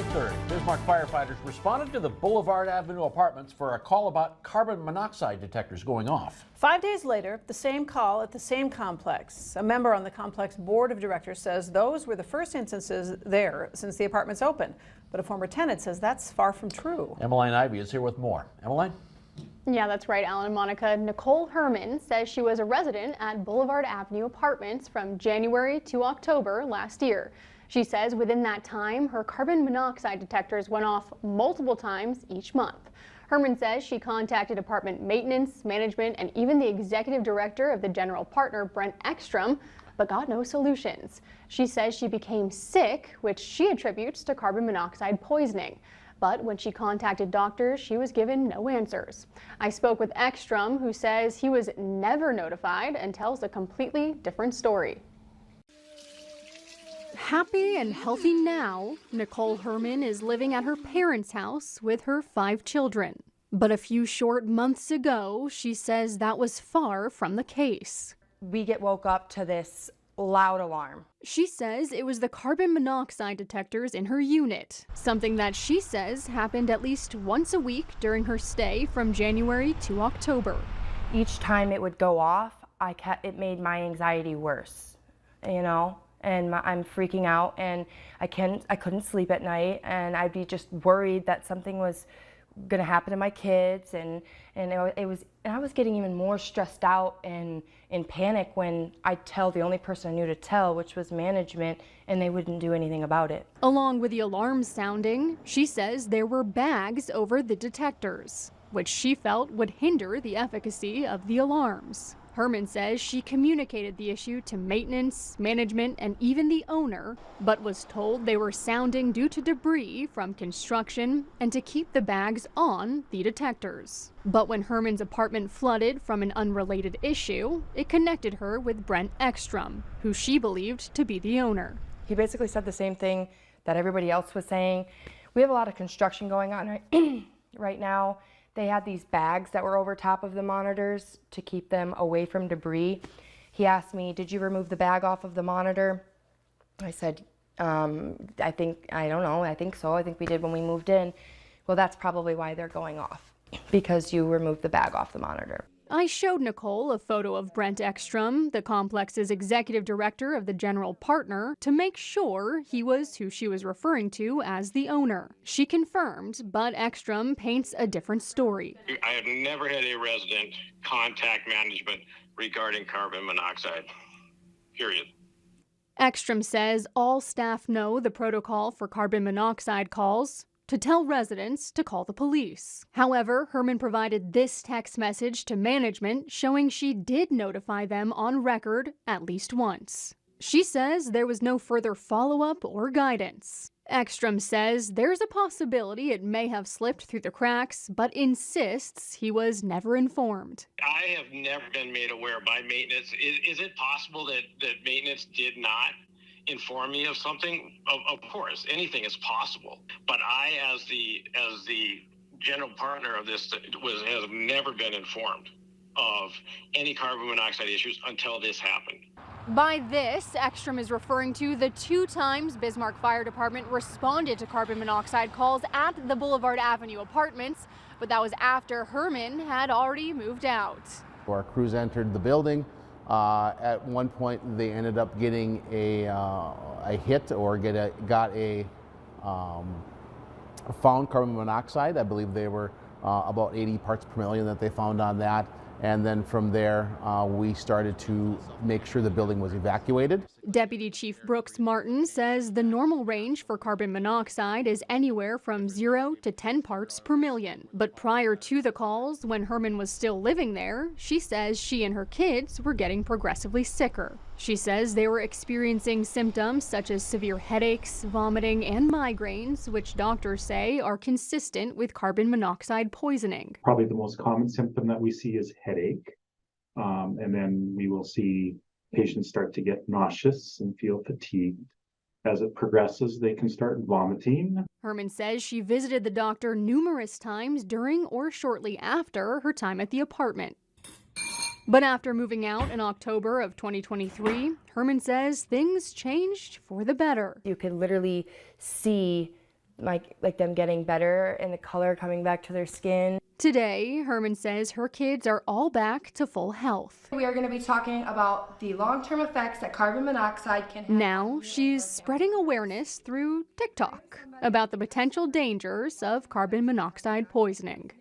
3rd, Bismarck firefighters responded to the Boulevard Avenue Apartments for a call about carbon monoxide detectors going off. 5 days later, the same call at the same complex. A member on the complex board of directors says those were the first instances there since the apartments opened. But a former tenant says that's far from true. Emmeline Ivey is here with more. Emmeline? Yeah, that's right, Alan and Monica. Nicole Herman says she was a resident at Boulevard Avenue Apartments from January to October last year. She says within that time, her carbon monoxide detectors went off multiple times each month. Herman says she contacted apartment maintenance, management, and even the executive director of the general partner, Brent Ekstrom, but got no solutions. She says she became sick, which she attributes to carbon monoxide poisoning. But when she contacted doctors, she was given no answers. I spoke with Ekstrom, who says he was never notified and tells a completely different story. Happy and healthy now, Nicole Herman is living at her parents' house with her 5 children. But a few short months ago, she says that was far from the case. We get woke up to this loud alarm. She says it was the carbon monoxide detectors in her unit, something that she says happened at least once a week during her stay from January to October. Each time it would go off, it made my anxiety worse, you know? And I'm freaking out, and I couldn't sleep at night, and I'd be just worried that something was gonna happen to my kids, and I was getting even more stressed out and in panic when I'd tell the only person I knew to tell, which was management, and they wouldn't do anything about it. Along with the alarms sounding, she says there were bags over the detectors, which she felt would hinder the efficacy of the alarms. Herman says she communicated the issue to maintenance, management, and even the owner, but was told they were sounding due to debris from construction and to keep the bags on the detectors. But when Herman's apartment flooded from an unrelated issue, it connected her with Brent Ekstrom, who she believed to be the owner. He basically said the same thing that everybody else was saying. We have a lot of construction going on right now. They had these bags that were over top of the monitors to keep them away from debris. He asked me, did you remove the bag off of the monitor? I said, I don't know, I think so. I think we did when we moved in. Well, that's probably why they're going off, because you removed the bag off the monitor. I showed Nicole a photo of Brent Ekstrom, the complex's executive director of the general partner, to make sure he was who she was referring to as the owner. She confirmed, but Ekstrom paints a different story. I have never had a resident contact management regarding carbon monoxide, period. Ekstrom says all staff know the protocol for carbon monoxide calls, to tell residents to call the police. However, Herman provided this text message to management showing she did notify them on record at least once. She says there was no further follow-up or guidance. Ekstrom says there's a possibility it may have slipped through the cracks, but insists he was never informed. I have never been made aware by maintenance. Is it possible that maintenance did not inform me of something? Of course, anything is possible. But I, as the general partner of this, has never been informed of any carbon monoxide issues until this happened. By this, Ekstrom is referring to the 2 times Bismarck Fire Department responded to carbon monoxide calls at the Boulevard Avenue Apartments, but that was after Herman had already moved out. Our crews entered the building. At one point, they ended up getting a hit or found carbon monoxide. I believe they were about 80 parts per million that they found on that. And then from there, we started to make sure the building was evacuated. Deputy Chief Brooks Martin says the normal range for carbon monoxide is anywhere from 0 to 10 parts per million. But prior to the calls, when Herman was still living there, she says she and her kids were getting progressively sicker. She says they were experiencing symptoms such as severe headaches, vomiting, and migraines, which doctors say are consistent with carbon monoxide poisoning. Probably the most common symptom that we see is headache. And then we will see patients start to get nauseous and feel fatigued. As it progresses, they can start vomiting. Herman says she visited the doctor numerous times during or shortly after her time at the apartment. But after moving out in October of 2023, Herman says things changed for the better. You could literally see like them getting better and the color coming back to their skin. Today, Herman says her kids are all back to full health. We are going to be talking about the long-term effects that carbon monoxide can have. Now she's spreading awareness through TikTok about the potential dangers of carbon monoxide poisoning.